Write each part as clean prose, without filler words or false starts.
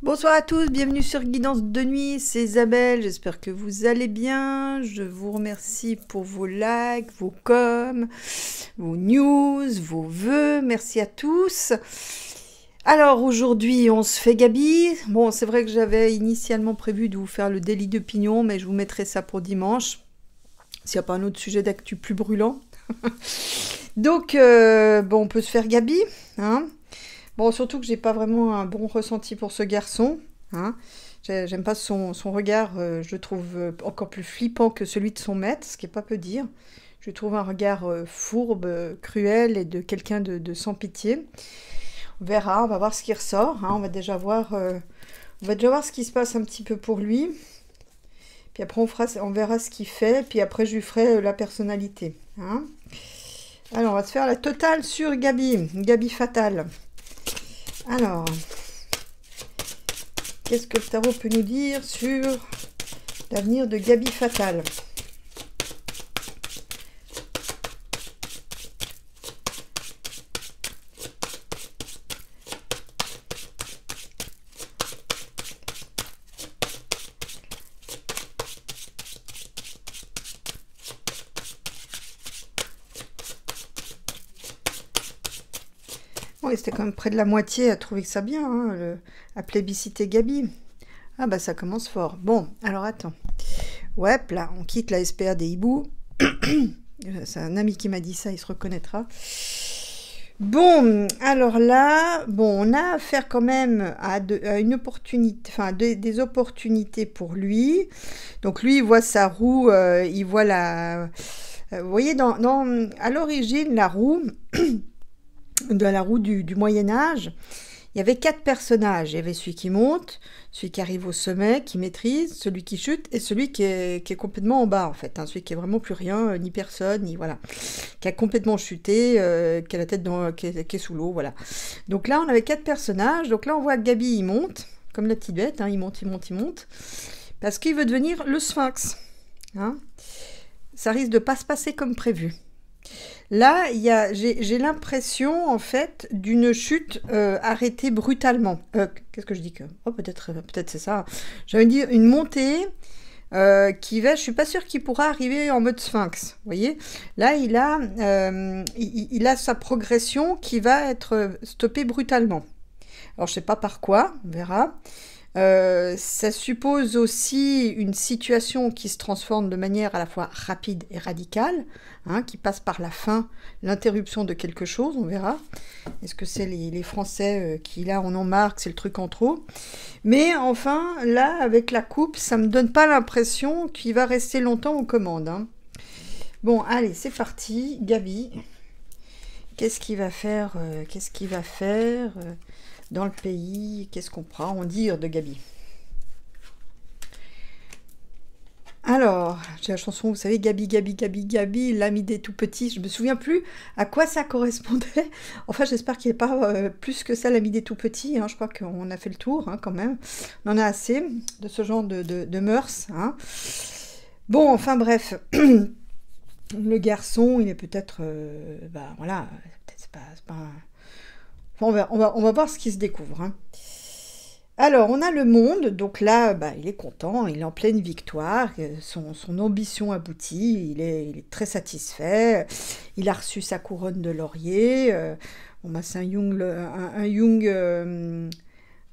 Bonsoir à tous, bienvenue sur Guidance de nuit, c'est Isabelle, j'espère que vous allez bien. Je vous remercie pour vos likes, vos coms, vos news, vos vœux, merci à tous. Alors aujourd'hui on se fait Gabi. Bon, c'est vrai que j'avais initialement prévu de vous faire le délit d'opinion, mais je vous mettrai ça pour dimanche, s'il n'y a pas un autre sujet d'actu plus brûlant. Donc bon, on peut se faire Gabi, hein. Bon, surtout que j'ai pas vraiment un bon ressenti pour ce garçon, hein. J'aime pas son regard, je le trouve encore plus flippant que celui de son maître, ce qui est pas peu dire. Je trouve un regard fourbe, cruel et de quelqu'un de sans pitié. On verra, on va voir ce qui ressort, hein. On va déjà voir ce qui se passe un petit peu pour lui. Puis après on verra ce qu'il fait, puis après je lui ferai la personnalité, hein. Alors on va se faire la totale sur Gabi, Gabi fatale. Alors, qu'est-ce que le tarot peut nous dire sur l'avenir de Gabi fatale? Oui, c'était quand même près de la moitié à trouver que ça bien, hein, à plébisciter Gabi. Ah bah ça commence fort. Bon, alors attends. Ouais, là, on quitte la SPA des hiboux. C'est un ami qui m'a dit ça, il se reconnaîtra. Bon, alors là, bon, on a affaire quand même à une opportunité, enfin des opportunités pour lui. Donc lui, il voit sa roue, il voit la... vous voyez, à l'origine, la roue... de la roue du Moyen-Âge, il y avait 4 personnages. Il y avait celui qui monte, celui qui arrive au sommet, qui maîtrise, celui qui chute et celui qui est complètement en bas, en fait. Hein, celui qui est vraiment plus rien, ni personne, ni voilà. Qui a complètement chuté, qui a la tête qui est sous l'eau, voilà. Donc là, on avait 4 personnages. Donc là, on voit Gabi, il monte, comme la petite bête, hein, il monte, il monte, il monte. Parce qu'il veut devenir le sphinx. Hein. Ça risque de ne pas se passer comme prévu. Là, j'ai l'impression, en fait, d'une chute arrêtée brutalement. Qu'est-ce que je dis que... Oh, peut-être c'est ça. J'avais dit une montée qui va... Je suis pas sûre qu'il pourra arriver en mode sphinx. Vous voyez? Là, il a sa progression qui va être stoppée brutalement. Alors, je sais pas par quoi, on verra. Ça suppose aussi une situation qui se transforme de manière à la fois rapide et radicale, hein, qui passe par la fin, l'interruption de quelque chose, on verra. Est-ce que c'est les Français qui, là, en ont marre, que c'est le truc en trop? Mais enfin, là, avec la coupe, ça me donne pas l'impression qu'il va rester longtemps aux commandes. Hein. Bon, allez, c'est parti. Gabi, qu'est-ce qu'il va faire dans le pays? Qu'est-ce qu'on prend en dire de Gabi? Alors, j'ai la chanson, vous savez, Gabi, Gabi, Gabi, Gabi, l'ami des tout petits. Je me souviens plus à quoi ça correspondait. Enfin, j'espère qu'il n'est pas plus que ça, l'ami des tout petits. Hein. Je crois qu'on a fait le tour, hein, quand même. On en a assez de ce genre de mœurs. Hein. Bon, enfin bref. Le garçon, il est peut-être... bah voilà, c'est pas un... Enfin, on va voir ce qui se découvre. Hein. Alors, on a le monde, donc là, bah, il est content, il est en pleine victoire, son ambition aboutit, il est très satisfait, il a reçu sa couronne de laurier, bon, bah, c'est un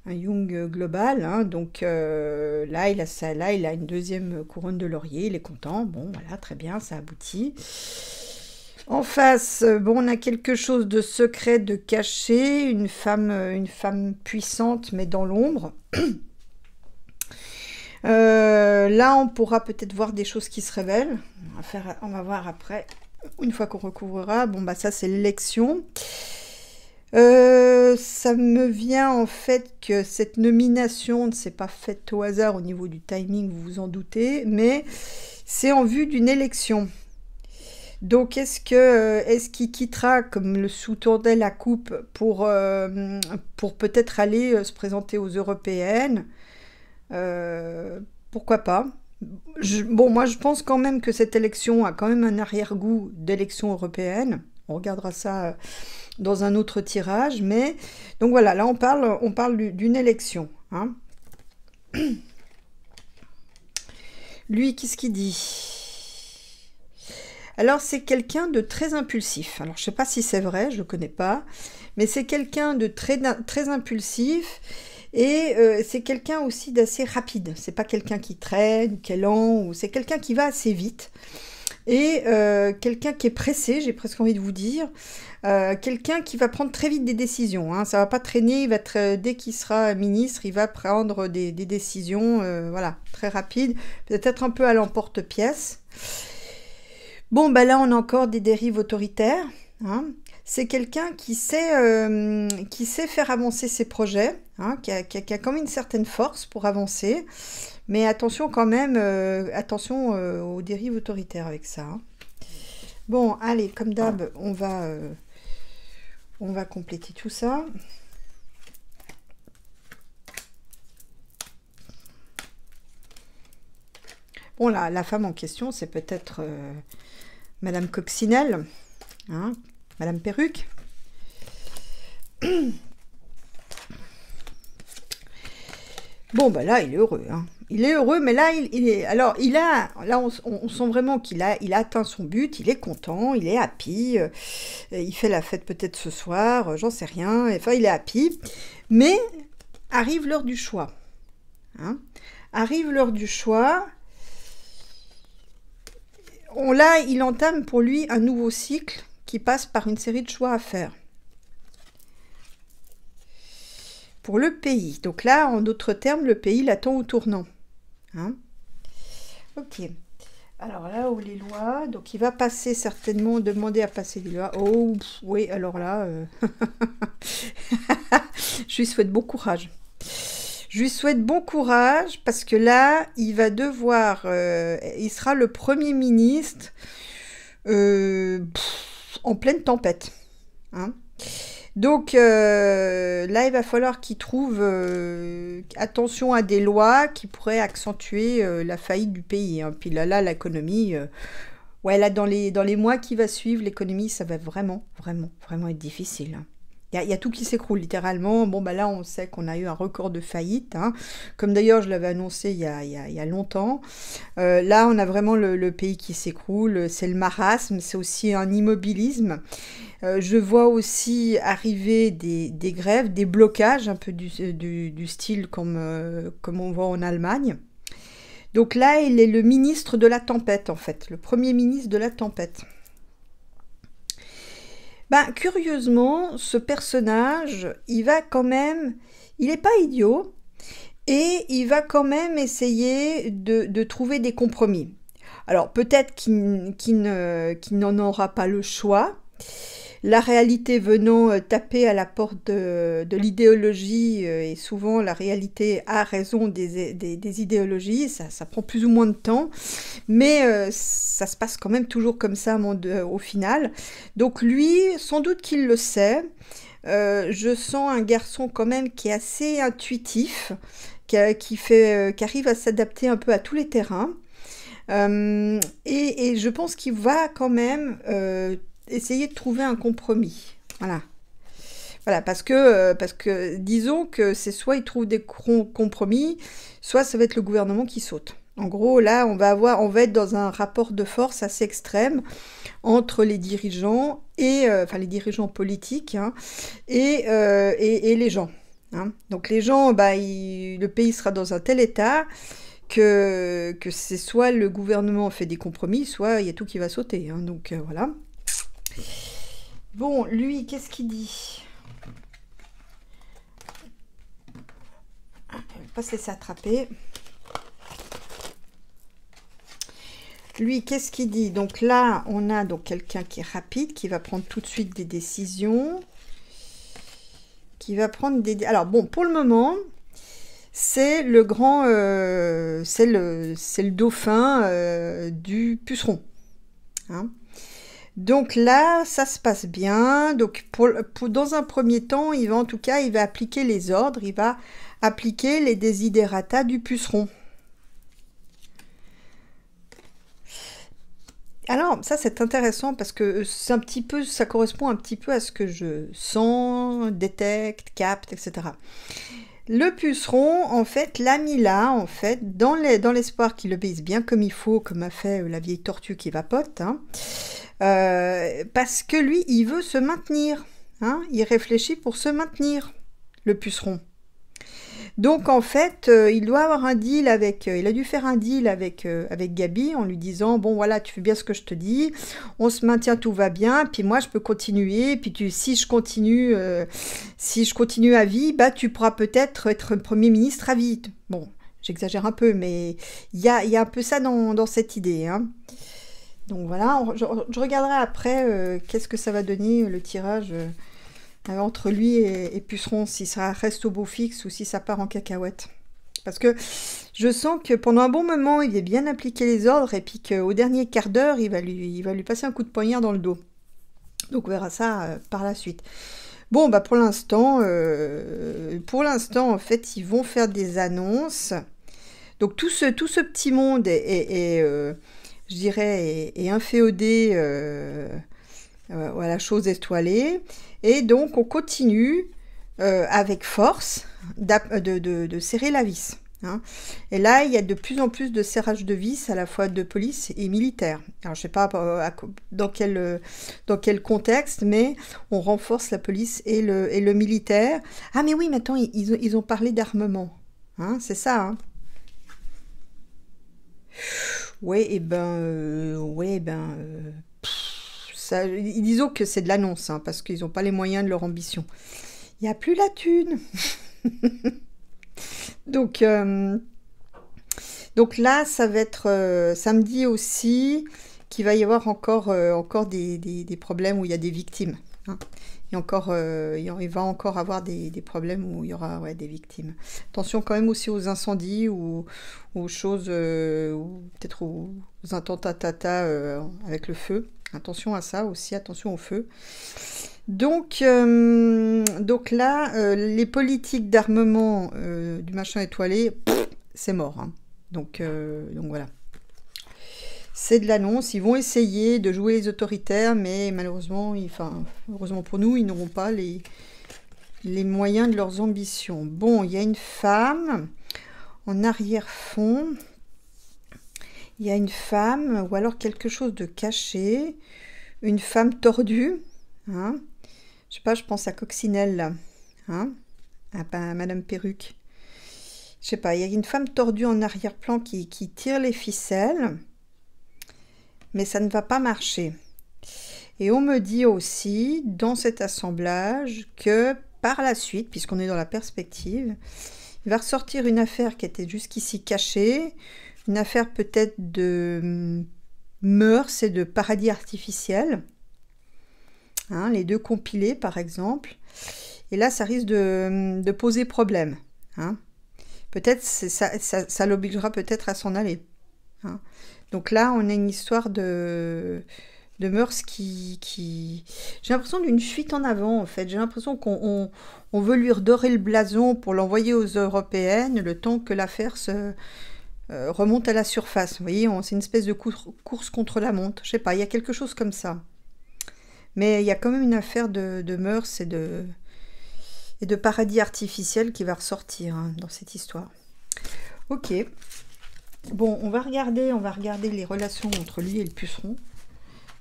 Jung global, hein, donc là, il a une deuxième couronne de laurier, il est content, bon, voilà, très bien, ça aboutit. En face, bon, on a quelque chose de secret, de caché, une femme puissante, mais dans l'ombre. Là, on pourra peut-être voir des choses qui se révèlent. On va voir après, une fois qu'on recouvrira. Bon, bah ça, c'est l'élection. Ça me vient en fait que cette nomination ne s'est pas faite au hasard au niveau du timing, vous vous en doutez, mais c'est en vue d'une élection. Donc, est-ce qu'il quittera, comme le sous-tendait la coupe, pour peut-être aller se présenter aux européennes? Pourquoi pas? Bon, moi, je pense quand même que cette élection a quand même un arrière-goût d'élection européenne. On regardera ça dans un autre tirage, mais... Donc voilà, là, on parle d'une élection. hein. Lui, qu'est-ce qu'il dit? Alors, c'est quelqu'un de très impulsif. Alors, je ne sais pas si c'est vrai, je ne le connais pas. Mais c'est quelqu'un de très impulsif. Et c'est quelqu'un aussi d'assez rapide. C'est pas quelqu'un qui traîne, qui est lent. Ou c'est quelqu'un qui va assez vite. Et quelqu'un qui est pressé, j'ai presque envie de vous dire. Quelqu'un qui va prendre très vite des décisions. Hein. Ça va pas traîner. Il va dès qu'il sera ministre, il va prendre des décisions, voilà, très rapides. Peut-être un peu à l'emporte-pièce. Bon, bah là, on a encore des dérives autoritaires. Hein. C'est quelqu'un qui sait faire avancer ses projets, hein, qui a quand même une certaine force pour avancer. Mais attention quand même, attention aux dérives autoritaires avec ça. Hein. Bon, allez, comme d'hab, on va compléter tout ça. Bon, la femme en question, c'est peut-être Madame Coccinelle, hein, Madame Perruque. Bon, bah là, il est heureux. Hein. Il est heureux, mais là, là, on sent vraiment qu'il a atteint son but, il est content, il est happy, il fait la fête peut-être ce soir, j'en sais rien, enfin, il est happy. Mais arrive l'heure du choix. Hein. Arrive l'heure du choix. Là, il entame pour lui un nouveau cycle qui passe par une série de choix à faire. Pour le pays. Donc là, en d'autres termes, le pays l'attend au tournant. Hein? Ok. Alors là, où les lois, donc il va passer certainement, demander à passer des lois. Oh, oui, alors là, je lui souhaite bon courage. Je lui souhaite bon courage parce que là, il va devoir, il sera le Premier ministre en pleine tempête. Hein. Donc là, il va falloir qu'il trouve attention à des lois qui pourraient accentuer la faillite du pays. Hein. Puis là, l'économie, ouais, là, dans les mois qui vont suivre, l'économie, ça va vraiment être difficile. Hein. Il y a tout qui s'écroule, littéralement. Bon, bah là, on sait qu'on a eu un record de faillite. Hein. Comme d'ailleurs, je l'avais annoncé il y a longtemps. Là, on a vraiment le pays qui s'écroule. C'est le marasme, c'est aussi un immobilisme. Je vois aussi arriver des grèves, des blocages, un peu du style comme on voit en Allemagne. Donc là, il est le ministre de la tempête, en fait. Le premier ministre de la tempête. Ben, curieusement, ce personnage, il va quand même... Il n'est pas idiot, et il va quand même essayer de trouver des compromis. Alors, peut-être qu'il n'en aura pas le choix. La réalité venant taper à la porte de l'idéologie, et souvent la réalité a raison des idéologies, ça prend plus ou moins de temps, mais ça se passe quand même toujours comme ça au final. Donc lui, sans doute qu'il le sait, je sens un garçon quand même qui est assez intuitif, qui arrive à s'adapter un peu à tous les terrains, et je pense qu'il va quand même... essayer de trouver un compromis. Voilà. Voilà, parce que disons que c'est soit il trouve des compromis, soit ça va être le gouvernement qui saute. En gros, là, on va être dans un rapport de force assez extrême entre les dirigeants enfin les dirigeants politiques, hein, et les gens. Hein. Donc les gens, le pays sera dans un tel état que c'est soit le gouvernement fait des compromis, soit il y a tout qui va sauter. Hein. Donc voilà. Bon, lui, qu'est-ce qu'il dit? Il ne va pas se laisser attraper. Lui, qu'est-ce qu'il dit? Donc là, on a donc quelqu'un qui est rapide, qui va prendre tout de suite des décisions. Alors bon, pour le moment, c'est le grand... c'est le dauphin du puceron. Hein? Donc là, ça se passe bien. Donc dans un premier temps, il va appliquer les ordres, il va appliquer les desiderata du puceron. Alors, ça c'est intéressant parce que ça correspond un petit peu à ce que je sens, détecte, capte, etc. Le puceron, en fait, l'a mis là, en fait, dans l'espoir qu'il obéisse bien comme il faut, comme a fait la vieille tortue qui vapote, hein, parce que lui, il veut se maintenir, hein, il réfléchit pour se maintenir, le puceron. Donc en fait, il doit avoir un deal avec, il a dû faire un deal avec Gabi en lui disant, bon voilà, tu fais bien ce que je te dis, on se maintient, tout va bien, puis moi je peux continuer, puis si je continue à vie, bah tu pourras peut-être être Premier ministre à vie. Bon, j'exagère un peu, mais il y a un peu ça dans cette idée, hein. Donc voilà, je regarderai après qu'est-ce que ça va donner le tirage. Entre lui et Puceron, si ça reste au beau fixe ou si ça part en cacahuète. Parce que je sens que pendant un bon moment, il est bien appliqué les ordres et puis qu'au dernier quart d'heure, il va lui passer un coup de poignard dans le dos. Donc on verra ça par la suite. Bon, bah pour l'instant, en fait, ils vont faire des annonces. Donc tout ce petit monde je dirais, est inféodé voilà, chose étoilée. Et donc, on continue avec force de serrer la vis. Hein. Et là, il y a de plus en plus de serrage de vis, à la fois de police et militaire. Alors, je ne sais pas dans quel contexte, mais on renforce la police et le militaire. Ah, mais oui, maintenant, ils ont parlé d'armement. Hein, c'est ça, hein. Ouais, et ça, disons que c'est de l'annonce, hein, parce qu'ils n'ont pas les moyens de leur ambition. Il n'y a plus la thune. donc, donc là, ça va être samedi aussi, qu'il va y avoir encore des problèmes où il y a des victimes. Hein. Il va encore avoir des problèmes où il y aura des victimes. Attention quand même aussi aux incendies ou aux choses, peut-être aux attentats avec le feu. Attention à ça aussi, attention au feu. Donc là, les politiques d'armement du machin étoilé, c'est mort. Hein. Donc voilà. C'est de l'annonce, ils vont essayer de jouer les autoritaires, mais malheureusement, heureusement pour nous, ils n'auront pas les moyens de leurs ambitions. Bon, il y a une femme en arrière-fond. Il y a une femme, ou alors quelque chose de caché. Une femme tordue. Hein. Je sais pas, je pense à Coccinelle, là. Hein, à Madame Perruque. Je sais pas, il y a une femme tordue en arrière-plan qui tire les ficelles. Mais ça ne va pas marcher. Et on me dit aussi, dans cet assemblage, que par la suite, puisqu'on est dans la perspective, il va ressortir une affaire qui était jusqu'ici cachée, une affaire peut-être de mœurs et de paradis artificiel, hein, les deux compilés par exemple. Et là, ça risque de poser problème. Hein. Peut-être, ça l'obligera peut-être à s'en aller. Hein. Donc là, on a une histoire de mœurs qui... J'ai l'impression d'une fuite en avant, en fait. J'ai l'impression qu'on veut lui redorer le blason pour l'envoyer aux européennes, le temps que l'affaire se remonte à la surface. Vous voyez, c'est une espèce de course contre la montre. Je sais pas, il y a quelque chose comme ça. Mais il y a quand même une affaire de mœurs et de paradis artificiel qui va ressortir hein, dans cette histoire. Ok. Bon, on va regarder les relations entre lui et le puceron.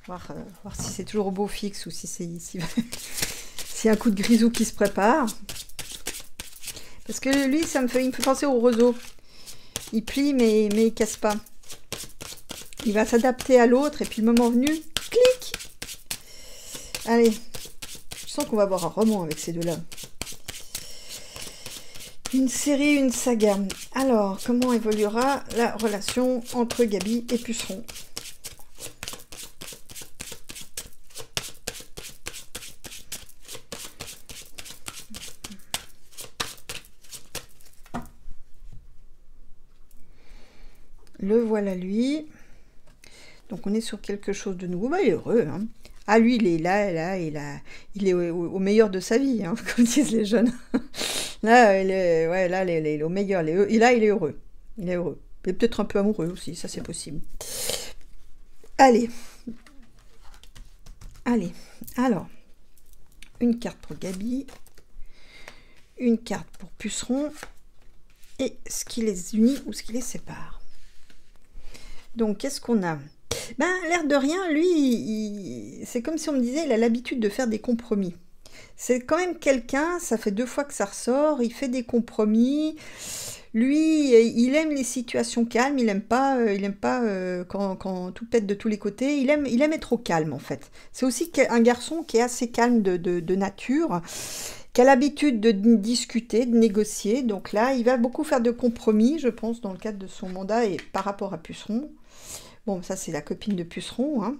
Voir si c'est toujours au beau fixe ou si s'il y a un coup de grisou qui se prépare. Parce que lui, il me fait penser au roseau. Il plie, mais il casse pas. Il va s'adapter à l'autre, et puis le moment venu, clic. Allez, je sens qu'on va avoir un roman avec ces deux-là. Une série, une saga. Alors, comment évoluera la relation entre Gabi et Puceron? Le voilà lui. Donc on est sur quelque chose de nouveau. Bah, il est heureux. Hein. Ah lui, il est là, il est au meilleur de sa vie, hein, comme disent les jeunes. Là, il est au meilleur. Et là, il est heureux. Il est heureux. Il est peut-être un peu amoureux aussi, ça c'est possible. Allez. Alors. Une carte pour Gabi. une carte pour Puceron et ce qui les unit ou ce qui les sépare. Donc, qu'est-ce qu'on a? Ben, l'air de rien, lui, c'est comme si on me disait, il a l'habitude de faire des compromis. C'est quand même quelqu'un, ça fait 2 fois que ça ressort, il fait des compromis. Lui, il aime les situations calmes, il aime pas quand tout pète de tous les côtés. Il aime être au calme, en fait. C'est aussi un garçon qui est assez calme de nature, qui a l'habitude de discuter, de négocier. Donc là, il va beaucoup faire de compromis, je pense, dans le cadre de son mandat et par rapport à Puceron. Bon, ça, c'est la copine de Puceron, hein.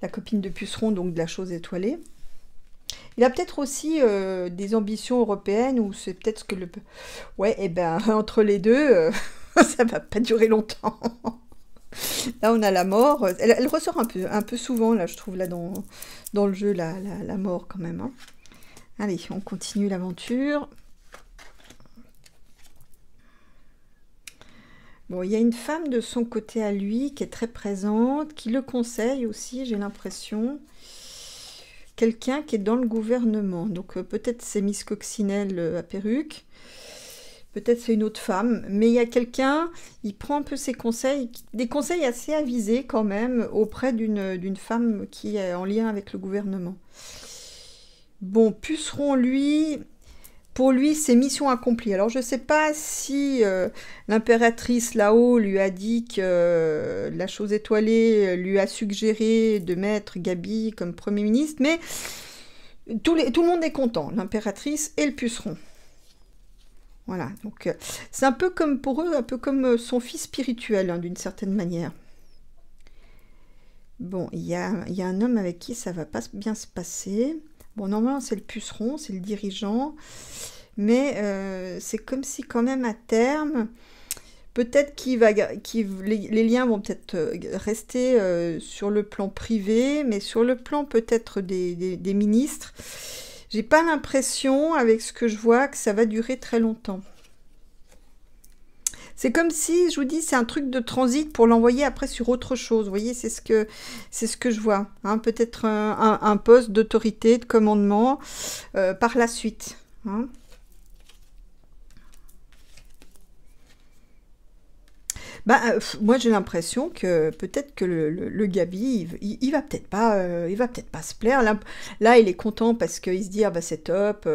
La copine de Puceron, donc de la chose étoilée. Il a peut-être aussi des ambitions européennes, ou c'est peut-être ce que le... Ouais, et ben, entre les deux, ça va pas durer longtemps. Là, on a la mort. Elle ressort un peu souvent, là, je trouve, là, dans le jeu, la mort, quand même. Hein. Allez, on continue l'aventure. Bon, il y a une femme de son côté à lui qui est très présente, qui le conseille aussi, j'ai l'impression. Quelqu'un qui est dans le gouvernement. Donc peut-être c'est Miss Coccinelle à perruque, peut-être c'est une autre femme, mais il y a quelqu'un, il prend un peu ses conseils, des conseils assez avisés quand même, auprès d'une femme qui est en lien avec le gouvernement. Bon, Puceron, lui... Pour lui, c'est mission accomplie. Alors, je ne sais pas si l'impératrice là-haut lui a dit que la chose étoilée lui a suggéré de mettre Gabi comme Premier ministre, mais tout le monde est content, l'impératrice et le Puceron. Voilà, donc c'est un peu comme pour eux, un peu comme son fils spirituel, hein, d'une certaine manière. Bon, il y a un homme avec qui ça va pas bien se passer. Bon, normalement, c'est le Puceron, c'est le dirigeant. Mais c'est comme si, quand même, à terme, peut-être les liens vont peut-être rester sur le plan privé, mais sur le plan peut-être des ministres. J'ai pas l'impression, avec ce que je vois, que ça va durer très longtemps. C'est comme si, je vous dis, c'est un truc de transit pour l'envoyer après sur autre chose. Vous voyez, c'est ce que je vois. Hein. Peut-être un poste d'autorité, de commandement par la suite. Hein. Bah, moi j'ai l'impression que peut-être que le Gabi, il va peut-être pas se plaire. Là, il est content parce qu'il se dit ah bah c'est top,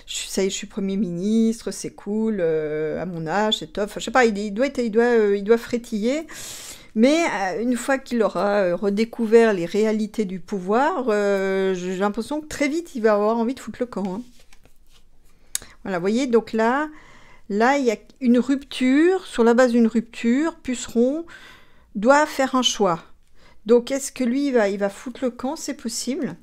ça y est, je suis Premier ministre, c'est cool, à mon âge, c'est top. Enfin, je sais pas, il doit frétiller. Mais une fois qu'il aura redécouvert les réalités du pouvoir, j'ai l'impression que très vite il va avoir envie de foutre le camp. Hein. Voilà, vous voyez, donc là, il y a une rupture, sur la base d'une rupture, Puceron doit faire un choix. Donc, est-ce que lui, il va foutre le camp? C'est possible.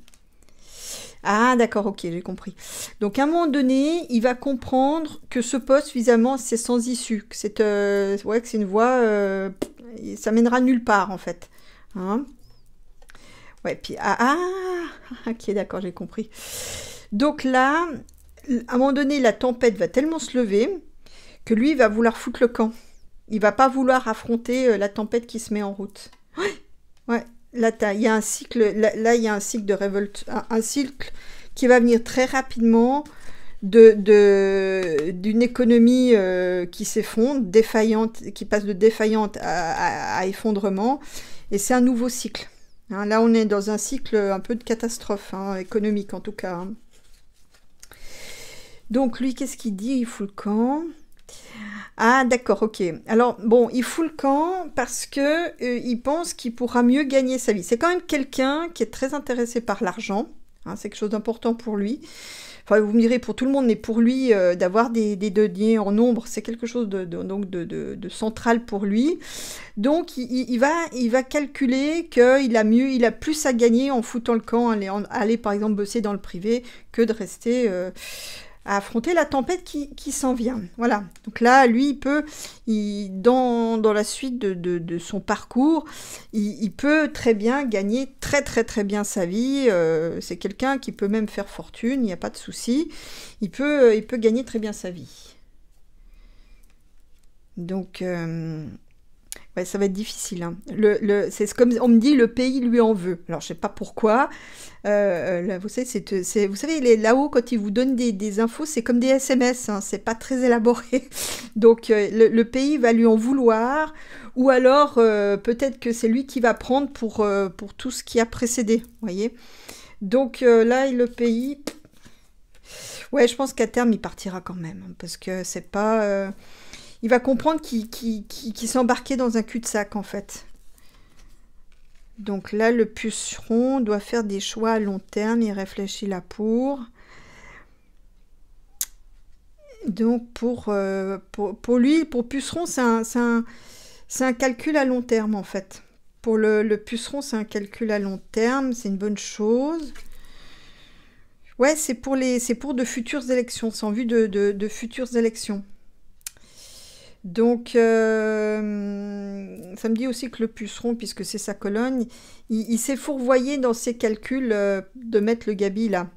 Ah, d'accord, ok, j'ai compris. Donc, à un moment donné, il va comprendre que ce poste, visiblement, c'est sans issue. Que c'est une voie, ça mènera nulle part, en fait. Hein. Ouais, puis, ok, d'accord, j'ai compris. Donc là, à un moment donné, la tempête va tellement se lever que lui, il va vouloir foutre le camp. Il va pas vouloir affronter la tempête qui se met en route. Ouais. Là, il y a un cycle. Là, il y a un cycle de révolte, un cycle qui va venir très rapidement d'une économie qui s'effondre, défaillante, qui passe de défaillante à effondrement. Et c'est un nouveau cycle. Hein, là, on est dans un cycle un peu de catastrophe, hein, économique en tout cas. Hein. Donc, lui, qu'est-ce qu'il dit? Il fout le camp. Ah, d'accord, ok. Alors, bon, il fout le camp parce que il pense qu'il pourra mieux gagner sa vie. C'est quand même quelqu'un qui est très intéressé par l'argent. Hein, c'est quelque chose d'important pour lui. Enfin, vous me direz pour tout le monde, mais pour lui, d'avoir des deniers en nombre, c'est quelque chose de central pour lui. Donc, il va calculer qu'il a plus à gagner en foutant le camp, aller par exemple bosser dans le privé, que de rester... à affronter la tempête qui s'en vient. Voilà. Donc là, lui, dans la suite de son parcours, il peut très bien gagner très très très bien sa vie. C'est quelqu'un qui peut même faire fortune, il n'y a pas de souci. Il peut gagner très bien sa vie. Donc, vous Ouais, ça va être difficile, hein. C'est comme on me dit, le pays lui en veut. Alors, je sais pas pourquoi. Là, vous savez, vous savez, là-haut, quand ils vous donnent des infos, c'est comme des SMS, hein, c'est pas très élaboré. Donc, le pays va lui en vouloir, ou alors, peut-être que c'est lui qui va prendre pour tout ce qui a précédé, vous voyez. Donc, là, le pays... Ouais, je pense qu'à terme, il partira quand même, hein, parce que c'est pas... il va comprendre qu'il s'est embarqué dans un cul-de-sac, en fait. Donc là, le puceron doit faire des choix à long terme. Il réfléchit là pour. Donc pour lui, pour puceron, c'est un calcul à long terme, en fait. Pour le puceron, c'est un calcul à long terme. C'est une bonne chose. Ouais, c'est pour de futures élections. C'est en vue de futures élections. Donc, ça me dit aussi que le puceron, puisque c'est sa colonne, il s'est fourvoyé dans ses calculs de mettre le gabi là.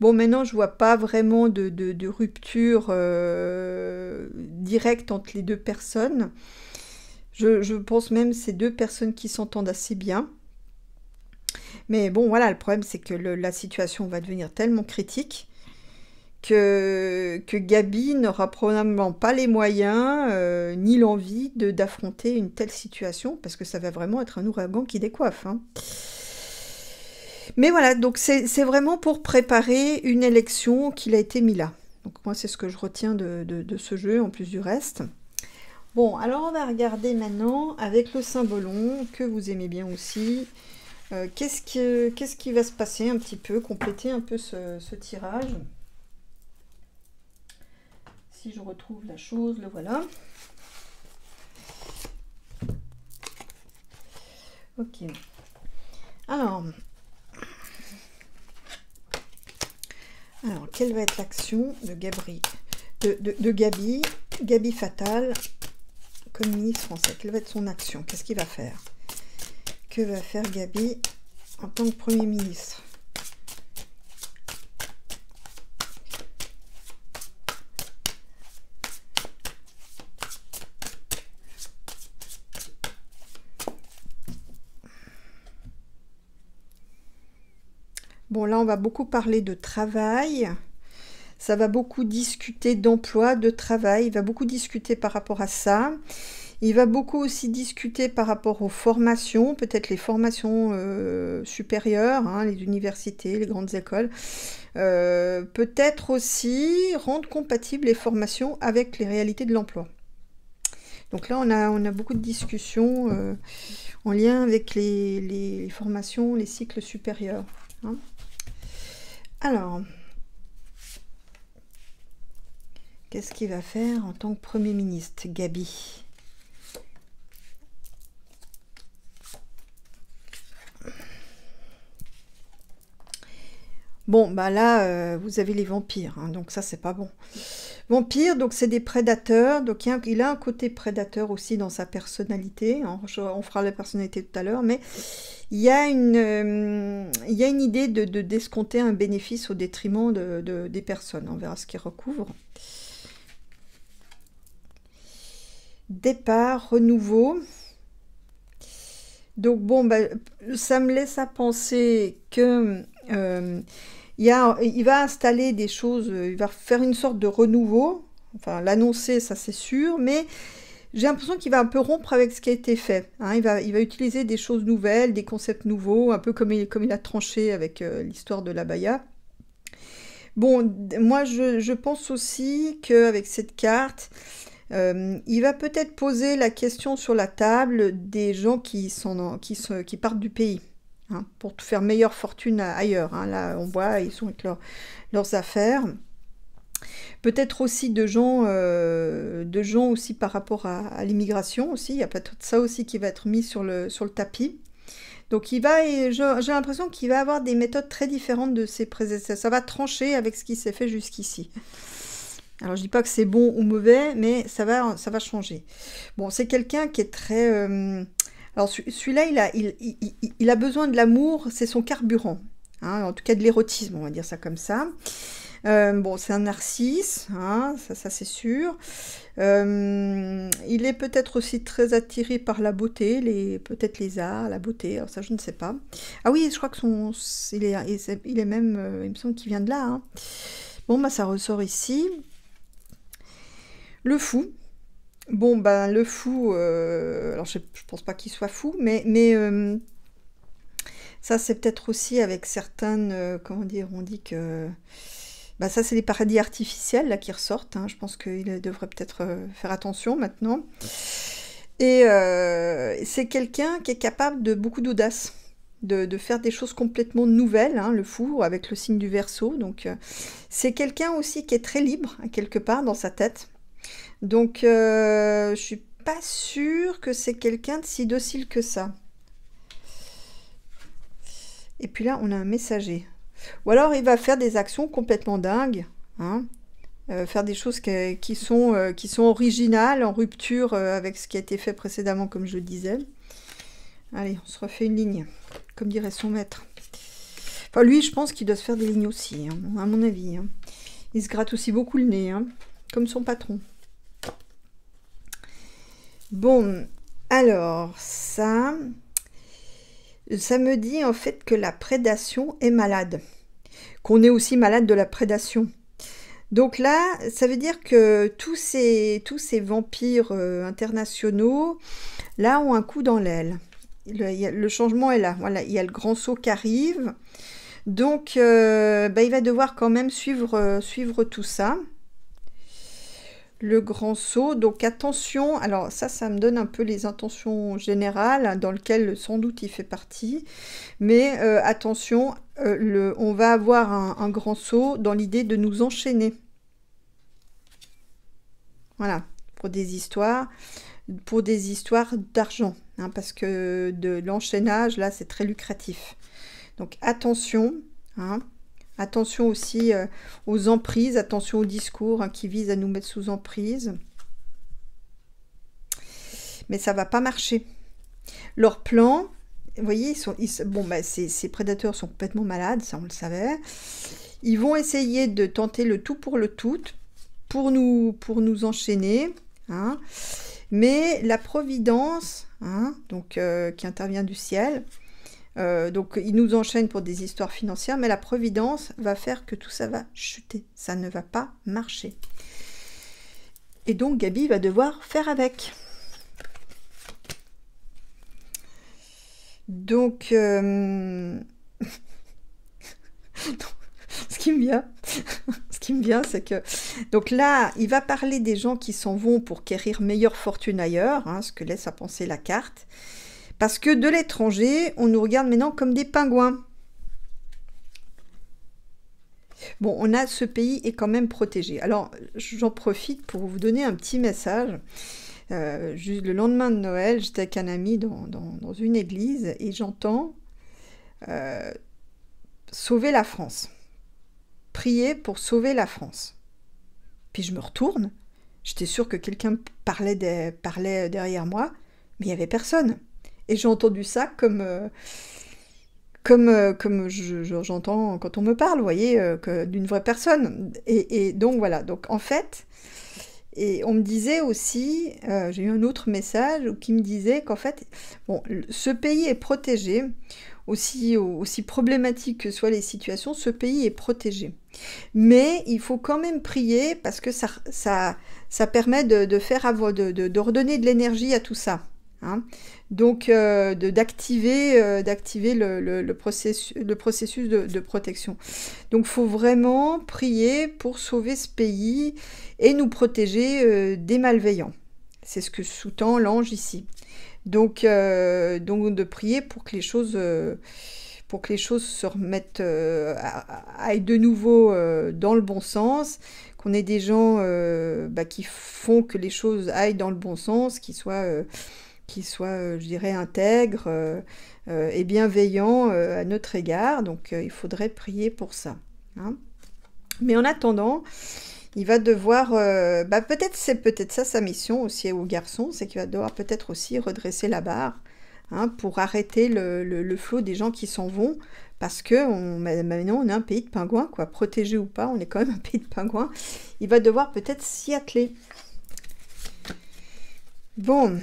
Bon, maintenant, je vois pas vraiment de rupture directe entre les deux personnes. Je pense même que c'est deux personnes qui s'entendent assez bien. Mais bon, voilà, le problème, c'est que la situation va devenir tellement critique que Gabi n'aura probablement pas les moyens ni l'envie d'affronter une telle situation, parce que ça va vraiment être un ouragan qui décoiffe, hein. Mais voilà, donc c'est vraiment pour préparer une élection qu'il a été mis là. Donc moi, c'est ce que je retiens de ce jeu, en plus du reste. Bon, alors on va regarder maintenant avec le cymbolon, que vous aimez bien aussi. Qu'est-ce qui va se passer un petit peu, compléter un peu ce tirage. Si je retrouve la chose, le voilà. Ok. Alors, quelle va être l'action de Gabi, Gabi Fatal, comme ministre français? Quelle va être son action? Qu'est-ce qu'il va faire? Que va faire Gabi en tant que Premier ministre? Bon, là, on va beaucoup parler de travail. Ça va beaucoup discuter d'emploi, de travail. Il va beaucoup discuter par rapport à ça. Il va beaucoup aussi discuter par rapport aux formations, peut-être les formations supérieures, hein, les universités, les grandes écoles. Peut-être aussi rendre compatibles les formations avec les réalités de l'emploi. Donc là, on a beaucoup de discussions en lien avec les formations, les cycles supérieurs, hein. Alors, qu'est-ce qu'il va faire en tant que Premier ministre, Gabi? Bon, bah là, vous avez les vampires, hein, donc ça, c'est pas bon. Vampires, donc c'est des prédateurs, donc il a un côté prédateur aussi dans sa personnalité, hein, on fera la personnalité tout à l'heure, mais il y a une idée d'escompter un bénéfice au détriment des personnes. On verra ce qu'il recouvre. Départ, renouveau. Donc bon, bah, ça me laisse à penser que il va installer des choses, il va faire une sorte de renouveau. Enfin, l'annoncer, ça c'est sûr, mais j'ai l'impression qu'il va un peu rompre avec ce qui a été fait, hein. Il va utiliser des choses nouvelles, des concepts nouveaux, un peu comme il a tranché avec l'histoire de l'abaya. Bon, moi je pense aussi qu'avec cette carte, il va peut-être poser la question sur la table des gens qui partent du pays, hein, pour faire meilleure fortune ailleurs, hein. Là, on voit, ils sont avec leurs affaires. Peut-être aussi de gens aussi par rapport à l'immigration aussi. Il y a peut-être ça aussi qui va être mis sur le tapis. Donc j'ai l'impression qu'il va avoir des méthodes très différentes de ses prédécesseurs. Ça va trancher avec ce qui s'est fait jusqu'ici. Alors je dis pas que c'est bon ou mauvais, mais ça va changer. Bon, c'est quelqu'un qui est très... Alors celui-là, il a besoin de l'amour, c'est son carburant, hein, en tout cas de l'érotisme, on va dire ça comme ça. Bon, c'est un narcisse, hein, ça c'est sûr. Il est peut-être aussi très attiré par la beauté, peut-être les arts, la beauté, alors ça je ne sais pas. Ah oui, je crois que il est même, il me semble qu'il vient de là, hein. Bon, bah ça ressort ici. Le fou. Bon, ben le fou, alors je pense pas qu'il soit fou, mais ça c'est peut-être aussi avec certaines, comment dire, on dit que... Bah ça, c'est les paradis artificiels là qui ressortent, hein. Je pense qu'il devrait peut-être faire attention maintenant. Et c'est quelqu'un qui est capable de beaucoup d'audace, de faire des choses complètement nouvelles, hein, le fou, avec le signe du Verseau. Donc, c'est quelqu'un aussi qui est très libre, hein, quelque part, dans sa tête. Donc, je suis pas sûre que c'est quelqu'un de si docile que ça. Et puis là, on a un messager. Ou alors il va faire des actions complètement dingues, hein, faire des choses qui sont originales, en rupture avec ce qui a été fait précédemment, comme je le disais. Allez, on se refait une ligne, comme dirait son maître. Enfin, lui, je pense qu'il doit se faire des lignes aussi, hein, à mon avis. Hein. Il se gratte aussi beaucoup le nez, hein, comme son patron. Bon, alors, ça me dit en fait que la prédation est malade, qu'on est aussi malade de la prédation. Donc là, ça veut dire que tous ces vampires internationaux, là, ont un coup dans l'aile. Le changement est là. Voilà, il y a le grand saut qui arrive. Donc, bah, il va devoir quand même suivre tout ça. Le grand saut, donc attention, alors ça me donne un peu les intentions générales, hein, dans lesquelles sans doute il fait partie, mais attention, on va avoir un grand saut dans l'idée de nous enchaîner. Voilà, pour des histoires d'argent, hein, parce que de l'enchaînage, là, c'est très lucratif. Donc attention, hein. Attention aussi aux emprises, attention aux discours, hein, qui visent à nous mettre sous emprise. Mais ça va pas marcher. Leur plan, vous voyez, bon, bah, ces prédateurs sont complètement malades, ça on le savait. Ils vont essayer de tenter le tout pour le tout, pour nous enchaîner. Hein. Mais la providence, hein, donc, qui intervient du ciel... donc ils nous enchaînent pour des histoires financières, mais la providence va faire que tout ça va chuter, ça ne va pas marcher. Et donc Gabi va devoir faire avec. Donc, ce qui me vient, c'est que... Donc là, il va parler des gens qui s'en vont pour quérir meilleure fortune ailleurs, hein, ce que laisse à penser la carte. Parce que de l'étranger, on nous regarde maintenant comme des pingouins. Bon, ce pays est quand même protégé. Alors, j'en profite pour vous donner un petit message. Juste le lendemain de Noël, j'étais avec un ami dans une église et j'entends sauver la France. Prier pour sauver la France. Puis je me retourne. J'étais sûre que quelqu'un parlait derrière moi, mais il n'y avait personne. Et j'ai entendu ça comme j'entends quand on me parle, vous voyez, d'une vraie personne. Et donc voilà, donc en fait, et on me disait aussi, j'ai eu un autre message qui me disait qu'en fait, bon, ce pays est protégé, aussi problématique que soient les situations, ce pays est protégé. Mais il faut quand même prier parce que ça permet de redonner de l'énergie à tout ça. Hein. Donc d'activer le processus de protection. Donc il faut vraiment prier pour sauver ce pays et nous protéger des malveillants. C'est ce que sous-tend l'ange ici. Donc de prier pour que les choses se remettent, aillent de nouveau dans le bon sens, qu'on ait des gens qui font que les choses aillent dans le bon sens, qui soient, je dirais, intègres et bienveillants à notre égard. Donc, il faudrait prier pour ça. Hein. Mais en attendant, il va devoir... c'est peut-être ça sa mission aussi aux garçons, c'est qu'il va devoir peut-être aussi redresser la barre, hein, pour arrêter le flot des gens qui s'en vont, parce que maintenant, on est un pays de pingouins, quoi. Protégé ou pas, on est quand même un pays de pingouins. Il va devoir peut-être s'y atteler. Bon.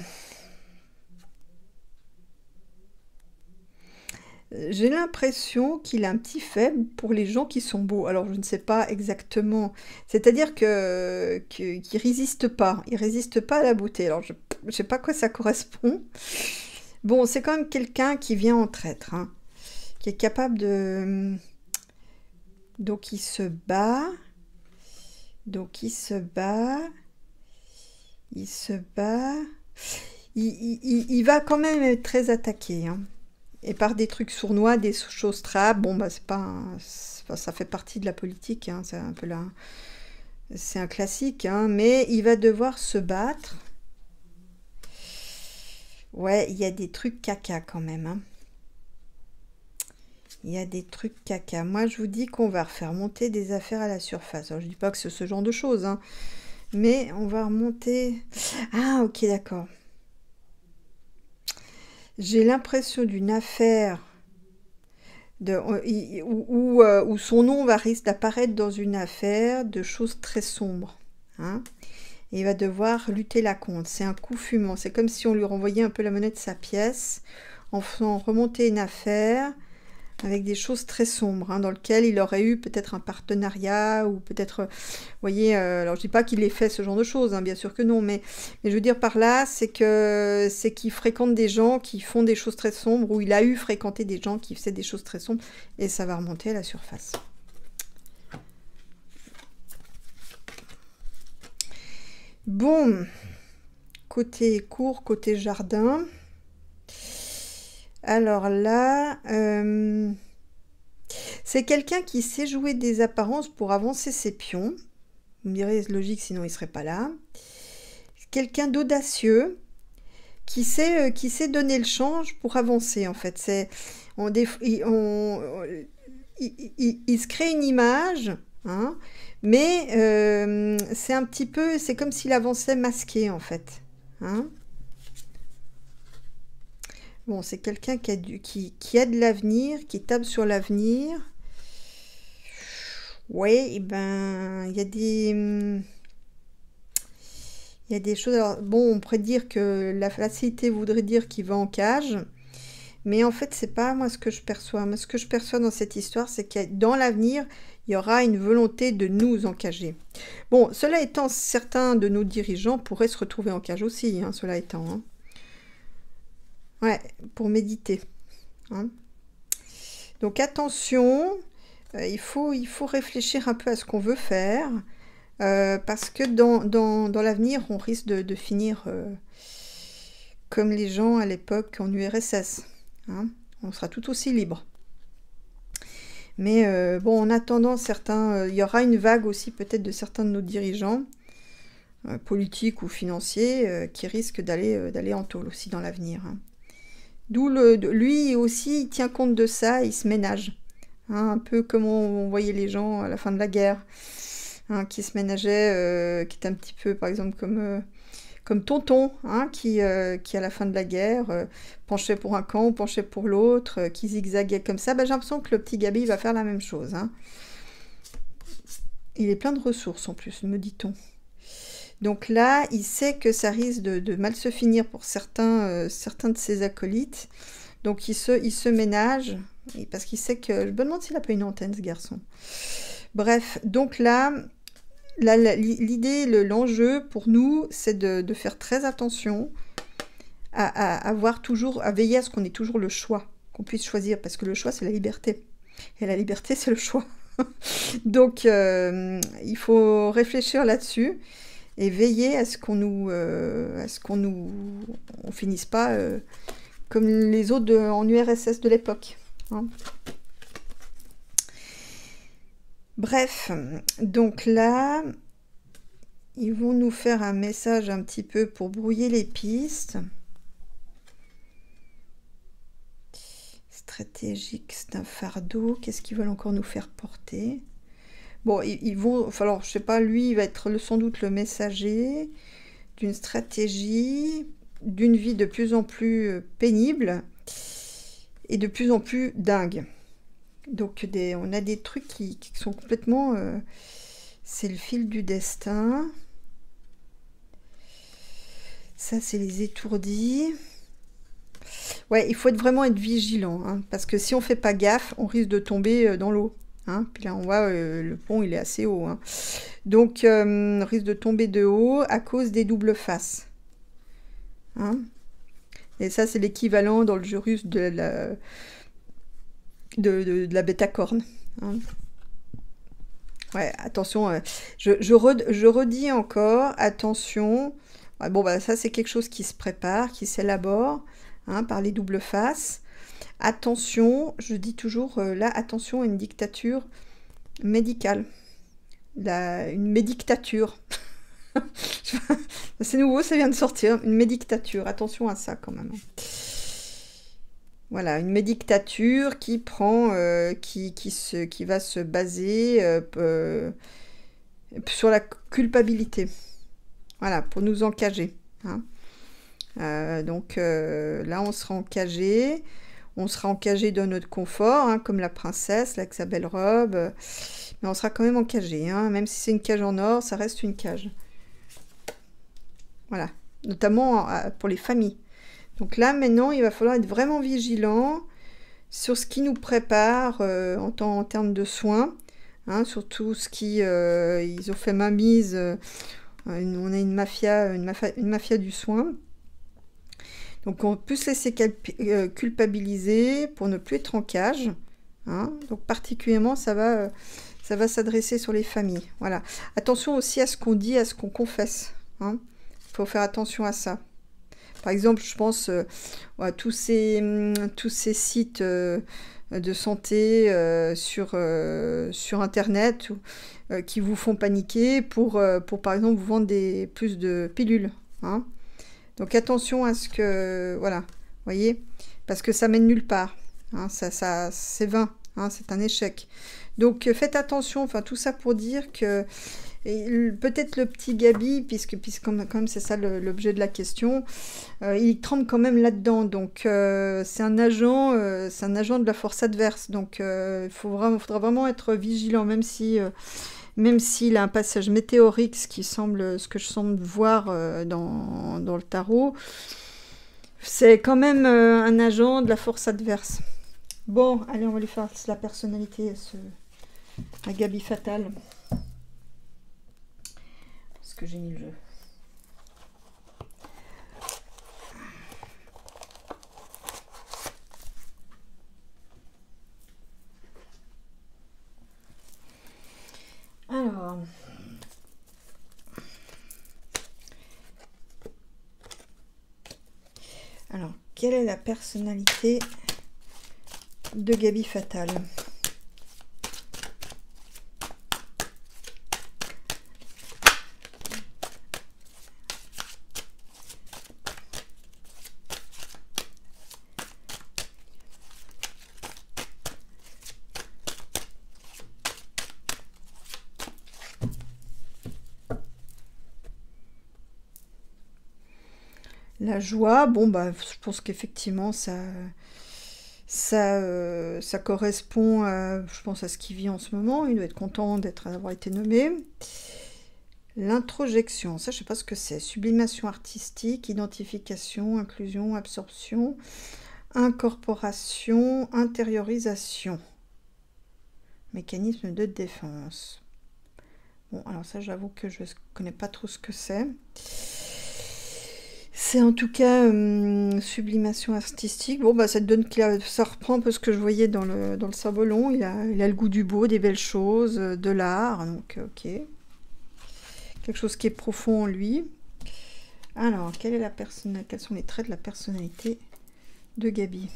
J'ai l'impression qu'il a un petit faible pour les gens qui sont beaux. Alors, je ne sais pas exactement. C'est-à-dire qu'il résiste pas. Il résiste pas à la beauté. Alors, je ne sais pas à quoi ça correspond. Bon, c'est quand même quelqu'un qui vient en traître, hein, qui est capable de... Donc, il se bat. Donc, il se bat. Il se bat. Il va quand même être très attaqué, hein. Et par des trucs sournois, des choses trappes, bon, bah, c'est pas, ça fait partie de la politique, hein, c'est un peu là, c'est un classique, hein, mais il va devoir se battre. Ouais, il y a des trucs caca quand même, hein. Il y a des trucs caca. Moi, je vous dis qu'on va refaire monter des affaires à la surface. Alors, je dis pas que c'est ce genre de choses, hein, mais on va remonter... Ah, ok, d'accord. J'ai l'impression d'une affaire où son nom va risque d'apparaître dans une affaire de choses très sombres, hein, et il va devoir lutter la contre. C'est un coup fumant. C'est comme si on lui renvoyait un peu la monnaie de sa pièce en faisant remonter une affaire avec des choses très sombres, hein, dans lequel il aurait eu peut-être un partenariat ou peut-être, vous voyez, alors je dis pas qu'il ait fait ce genre de choses, hein, bien sûr que non, mais je veux dire par là, c'est qu'il fréquente des gens qui font des choses très sombres, ou il a eu fréquenté des gens qui faisaient des choses très sombres, et ça va remonter à la surface. Bon, côté cour, côté jardin. Alors là, c'est quelqu'un qui sait jouer des apparences pour avancer ses pions. Vous me direz, c'est logique, sinon il ne serait pas là. Quelqu'un d'audacieux qui sait donner le change pour avancer, en fait. Il se crée une image, hein, mais c'est un petit peu, c'est comme s'il avançait masqué, en fait, hein. Bon, c'est quelqu'un qui a de l'avenir, qui tape sur l'avenir. Ouais, et ben, il y a des choses. Alors, bon, on pourrait dire que la facilité voudrait dire qu'il va en cage, mais en fait, c'est pas moi ce que je perçois. Moi, ce que je perçois dans cette histoire, c'est que dans l'avenir, il y aura une volonté de nous encager. Bon, cela étant, certains de nos dirigeants pourraient se retrouver en cage aussi, hein, cela étant, hein. Ouais, pour méditer, hein. Donc attention, il faut réfléchir un peu à ce qu'on veut faire, parce que dans l'avenir, on risque de finir comme les gens à l'époque en URSS, hein. On sera tout aussi libre. Mais bon, en attendant, il y aura une vague aussi peut-être de certains de nos dirigeants, politiques ou financiers, qui risquent d'aller en tôle aussi dans l'avenir, hein. D'où lui aussi, il tient compte de ça, il se ménage, hein, un peu comme on voyait les gens à la fin de la guerre, hein, qui se ménageaient, qui étaient un petit peu, par exemple, comme Tonton, hein, qui à la fin de la guerre penchait pour un camp, penchait pour l'autre, qui zigzaguait comme ça. Ben, j'ai l'impression que le petit Gabi va faire la même chose, hein. Il est plein de ressources en plus, me dit-on. Donc là, il sait que ça risque de mal se finir pour certains de ses acolytes. Donc il se ménage, parce qu'il sait que... Je me demande s'il n'a pas une antenne, ce garçon. Bref, donc là l'idée, l'enjeu pour nous, c'est de faire très attention à veiller à ce qu'on ait toujours le choix, qu'on puisse choisir, parce que le choix, c'est la liberté. Et la liberté, c'est le choix. Donc, il faut réfléchir là-dessus et veiller à ce on finisse pas comme les autres en URSS de l'époque, hein. Bref, donc là, ils vont nous faire un message un petit peu pour brouiller les pistes. Stratégique, c'est un fardeau. Qu'est-ce qu'ils veulent encore nous faire porter? Bon, ils vont... Alors, je sais pas, lui, il va être sans doute le messager d'une stratégie, d'une vie de plus en plus pénible et de plus en plus dingue. Donc on a des trucs qui sont complètement... c'est le fil du destin. Ça, c'est les étourdis. Ouais, il faut vraiment être vigilant, hein, parce que si on fait pas gaffe, on risque de tomber dans l'eau. Hein. Puis là, on voit le pont, il est assez haut. Hein. Donc, on risque de tomber de haut à cause des doubles faces. Hein. Et ça, c'est l'équivalent dans le jeu russe de la bêta-corne. Hein. Ouais, attention, je redis encore, attention. Ouais, bon, bah, ça, c'est quelque chose qui se prépare, qui s'élabore, hein, par les doubles faces. Attention, je dis toujours, là, attention à une dictature médicale. Une médictature. C'est nouveau, ça vient de sortir. Une médictature, attention à ça quand même. Voilà, une médictature qui prend, qui va se baser sur la culpabilité. Voilà, pour nous encager. Hein. Donc là, on sera encagé. On sera encagé dans notre confort, hein, comme la princesse, là, avec sa belle robe. Mais on sera quand même encagé. Hein. Même si c'est une cage en or, ça reste une cage. Voilà, notamment pour les familles. Donc là, maintenant, il va falloir être vraiment vigilant sur ce qui nous prépare en termes de soins. Hein, surtout ce qui... ils ont fait mainmise. On a une mafia du soin. Donc on peut se laisser culpabiliser pour ne plus être en cage. Hein. Donc particulièrement, ça va s'adresser sur les familles. Voilà. Attention aussi à ce qu'on dit, à ce qu'on confesse. Hein. Faut faire attention à ça. Par exemple, je pense à tous ces sites de santé sur Internet qui vous font paniquer pour par exemple, vous vendre plus de pilules. Hein. Donc, attention à ce que... Voilà, voyez, parce que ça mène nulle part. Hein, ça c'est vain, hein, c'est un échec. Donc, faites attention, enfin, tout ça pour dire que... Peut-être le petit Gabi, puisque comme c'est ça l'objet de la question, il tremble quand même là-dedans. Donc c'est un agent de la force adverse. Donc il faudra vraiment être vigilant, même s'il a un passage météorique, ce que je semble voir dans le tarot. C'est quand même un agent de la force adverse. Bon, allez, on va lui faire la personnalité à Gabi Fatal. Que j'ai mis le jeu. Alors, quelle est la personnalité de Gabi Fatal ? La joie, bon bah je pense qu'effectivement ça correspond je pense à ce qu'il vit en ce moment. Il doit être content d'avoir été nommé. L'introjection, ça je sais pas ce que c'est. Sublimation artistique, identification, inclusion, absorption, incorporation, intériorisation. Mécanisme de défense. Bon, alors ça j'avoue que je connais pas trop ce que c'est. C'est en tout cas sublimation artistique. Bon, bah ça te donne ça reprend un peu ce que je voyais dans le Cerf-Volant. Il a le goût du beau, des belles choses, de l'art. Donc, ok. Quelque chose qui est profond en lui. Alors, quels sont les traits de la personnalité de Gabi ?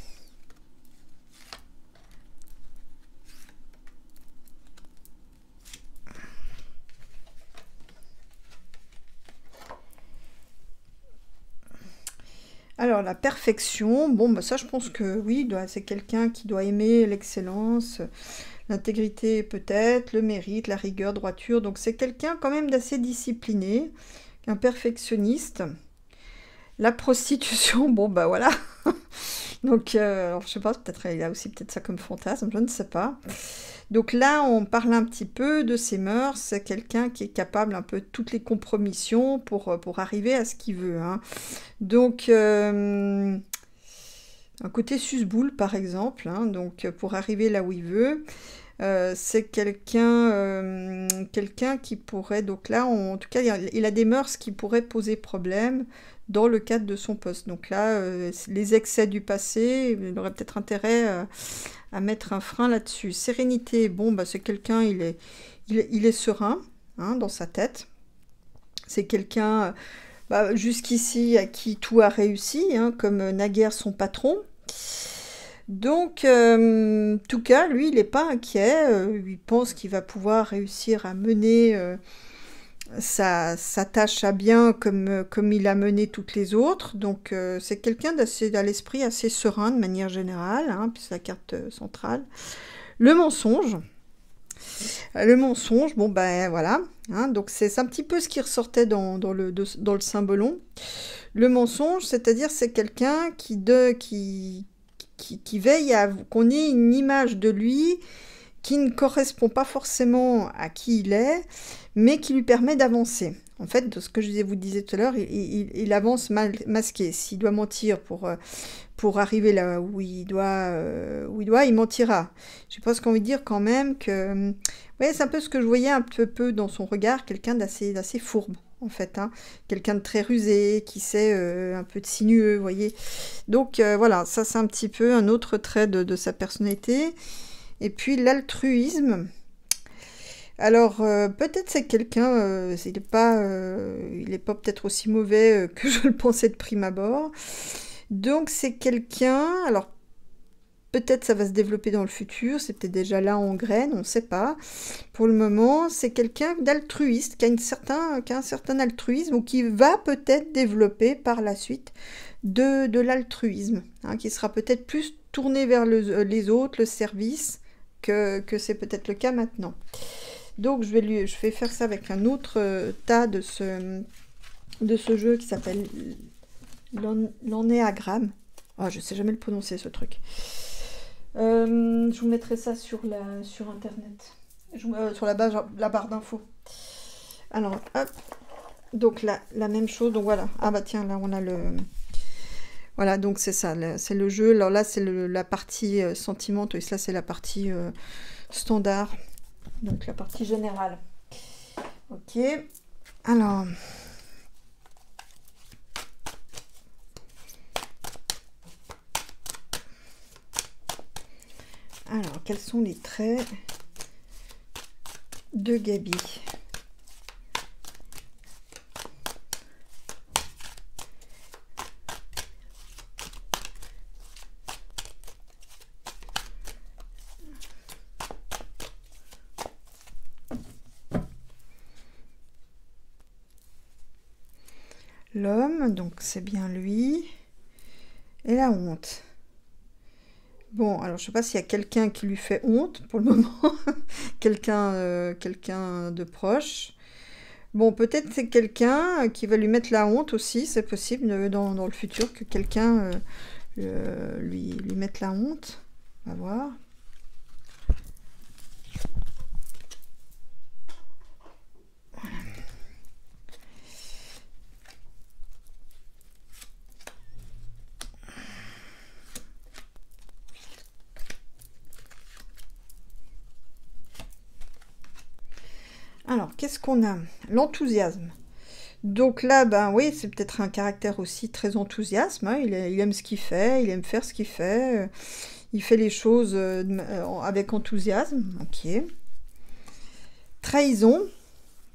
Alors, la perfection, bon, bah ça, je pense que oui, c'est quelqu'un qui doit aimer l'excellence, l'intégrité peut-être, le mérite, la rigueur, droiture. Donc, c'est quelqu'un quand même d'assez discipliné, un perfectionniste. La prostitution, bon, bah voilà. Donc, alors, je sais pas, peut-être il a aussi peut-être ça comme fantasme, je ne sais pas. Donc là, on parle un petit peu de ses mœurs. C'est quelqu'un qui est capable un peu de toutes les compromissions pour arriver à ce qu'il veut, hein. Donc, un côté susboule, par exemple, hein, donc pour arriver là où il veut. C'est quelqu'un qui pourrait, donc là, en tout cas, il a des mœurs qui pourraient poser problème dans le cadre de son poste. Donc là, les excès du passé, il aurait peut-être intérêt à mettre un frein là-dessus. Sérénité, bon, bah, c'est quelqu'un, il est serein, hein, dans sa tête. C'est quelqu'un, bah, jusqu'ici, à qui tout a réussi, hein, comme naguère son patron. Donc, en tout cas, lui, il n'est pas inquiet. Il pense qu'il va pouvoir réussir à mener sa tâche à bien comme il a mené toutes les autres. Donc, c'est quelqu'un à l'esprit assez serein de manière générale, hein, puis c'est la carte centrale. Le mensonge. Le mensonge, bon ben voilà, hein, donc c'est un petit peu ce qui ressortait dans le symbolon. Le mensonge, c'est-à-dire c'est quelqu'un qui veille à qu'on ait une image de lui qui ne correspond pas forcément à qui il est, mais qui lui permet d'avancer. En fait, de ce que je vous disais tout à l'heure, il avance masqué. S'il doit mentir pour arriver là où il doit, il mentira. J'ai presque envie de dire quand même que... Ouais, c'est un peu ce que je voyais un peu dans son regard, quelqu'un d'assez fourbe, en fait, hein. Quelqu'un de très rusé, qui sait un peu de sinueux, vous voyez. Donc voilà, ça c'est un petit peu un autre trait de sa personnalité. Et puis l'altruisme. Alors peut-être c'est quelqu'un, il n'est pas peut-être aussi mauvais que je le pensais de prime abord. Donc c'est quelqu'un, alors peut-être ça va se développer dans le futur, c'est peut-être déjà là en graine, on ne sait pas. Pour le moment, c'est quelqu'un d'altruiste, qui a un certain altruisme, ou qui va peut-être développer par la suite de l'altruisme, hein, qui sera peut-être plus tourné vers les autres, le service, que c'est peut-être le cas maintenant. Donc je vais faire ça avec un autre tas de ce jeu qui s'appelle l'ennéagramme. Oh, je sais jamais le prononcer, ce truc. Je vous mettrai ça sur internet, sur la barre d'infos. Alors hop, donc là la même chose, donc voilà. Ah bah tiens, là on a le... Voilà, donc c'est ça, c'est le jeu. Alors là, c'est la partie sentimente, et là, c'est la partie standard. Donc la partie générale. Ok. Alors... quels sont les traits de Gaby ? L'homme, donc c'est bien lui. Et la honte. Bon, alors je sais pas s'il y a quelqu'un qui lui fait honte pour le moment. quelqu'un de proche. Bon, peut-être c'est quelqu'un qui va lui mettre la honte aussi. C'est possible dans le futur que quelqu'un lui mette la honte. On va voir. Alors, qu'est-ce qu'on a? L'enthousiasme. Donc là, ben oui, c'est peut-être un caractère aussi très enthousiaste, hein. Il aime ce qu'il fait, il aime faire ce qu'il fait. Il fait les choses avec enthousiasme. Ok. Trahison.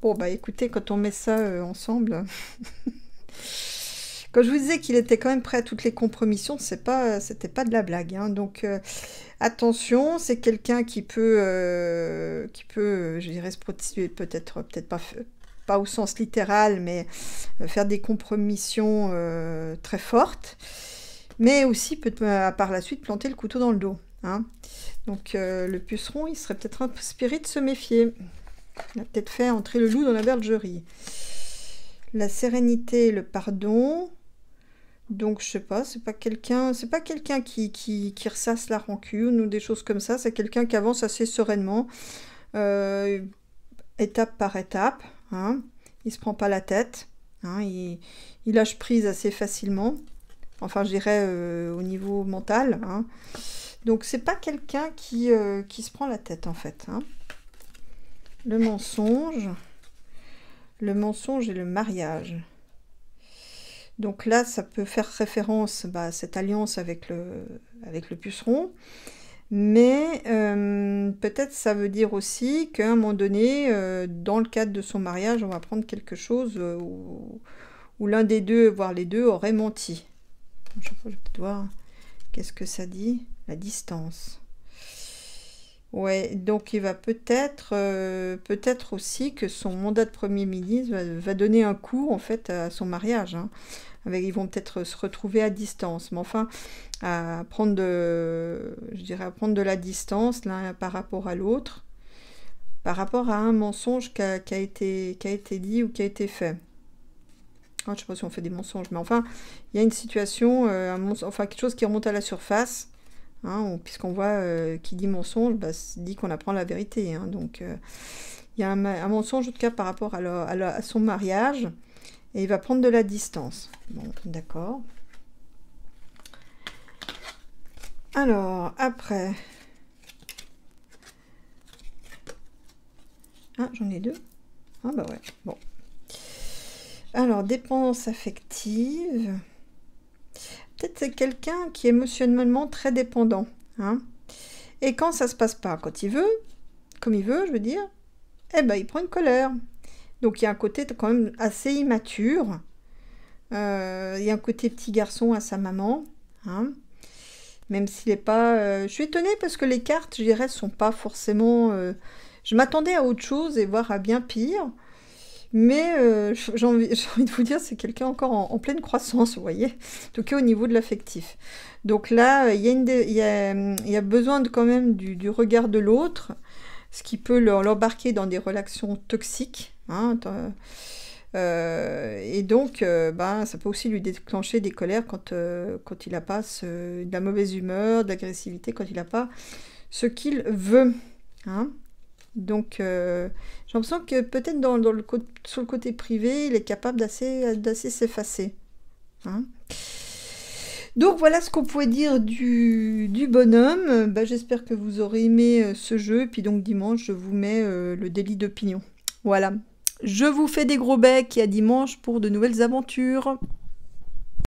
Bon, bah écoutez, quand on met ça ensemble... Quand je vous disais qu'il était quand même prêt à toutes les compromissions, c'était pas de la blague, hein. Donc attention, c'est quelqu'un qui peut, je dirais, se prostituer, peut-être pas au sens littéral, mais faire des compromissions très fortes, mais aussi peut par la suite planter le couteau dans le dos, hein. Donc le puceron, il serait peut-être inspiré de se méfier. Il a peut-être fait entrer le loup dans la bergerie. La sérénité, le pardon. Donc, je sais pas, c'est pas quelqu'un qui ressasse la rancune ou des choses comme ça. C'est quelqu'un qui avance assez sereinement, euh, étape par étape, hein. Il se prend pas la tête, hein. Il lâche prise assez facilement. Enfin, je dirais au niveau mental, hein. Donc, c'est pas quelqu'un qui se prend la tête, en fait, hein. Le mensonge et le mariage. Donc là, ça peut faire référence à cette alliance avec le puceron. Mais peut-être ça veut dire aussi qu'à un moment donné, dans le cadre de son mariage, on va prendre quelque chose où l'un des deux, voire les deux, aurait menti. Je vais peut-être voir qu'est-ce que ça dit. La distance. Ouais, donc il va peut-être aussi que son mandat de Premier ministre va donner un coup en fait à son mariage, hein. Ils vont peut-être se retrouver à distance, mais enfin je dirais à prendre de la distance l'un par rapport à l'autre, par rapport à un mensonge qui a été dit ou qui a été fait. Je ne sais pas si on fait des mensonges, mais enfin il y a une situation, enfin quelque chose qui remonte à la surface. Hein, puisqu'on voit qui dit mensonge, dit qu'on apprend la vérité. Hein, donc, il y a un mensonge, en tout cas, par rapport à son mariage. Et il va prendre de la distance. Bon, d'accord. Alors, après... Ah, j'en ai deux. Ah, bah ouais, bon. Alors, dépendance affective... Peut-être c'est quelqu'un qui est émotionnellement très dépendant. Hein. Et quand ça se passe pas, quand il veut, comme il veut, je veux dire, eh ben il prend une colère. Donc il y a un côté quand même assez immature. Il y a un côté petit garçon à sa maman. Hein. Même s'il n'est pas... je suis étonnée parce que les cartes, je dirais, sont pas forcément... je m'attendais à autre chose et voire à bien pire. Mais j'ai envie de vous dire, c'est quelqu'un encore en pleine croissance, vous voyez, en tout cas au niveau de l'affectif. Donc là, il y a besoin quand même du regard de l'autre, ce qui peut l'embarquer dans des relations toxiques. Hein, et donc, ça peut aussi lui déclencher des colères quand il n'a pas de la mauvaise humeur, de l'agressivité, quand il n'a pas ce qu'il veut. Hein. Donc, j'ai l'impression que peut-être sur le côté privé, il est capable d'assez s'effacer. Hein. Donc, voilà ce qu'on pouvait dire du bonhomme. J'espère que vous aurez aimé ce jeu. Puis donc, dimanche, je vous mets le délit d'opinion. Voilà. Je vous fais des gros becs et à dimanche pour de nouvelles aventures.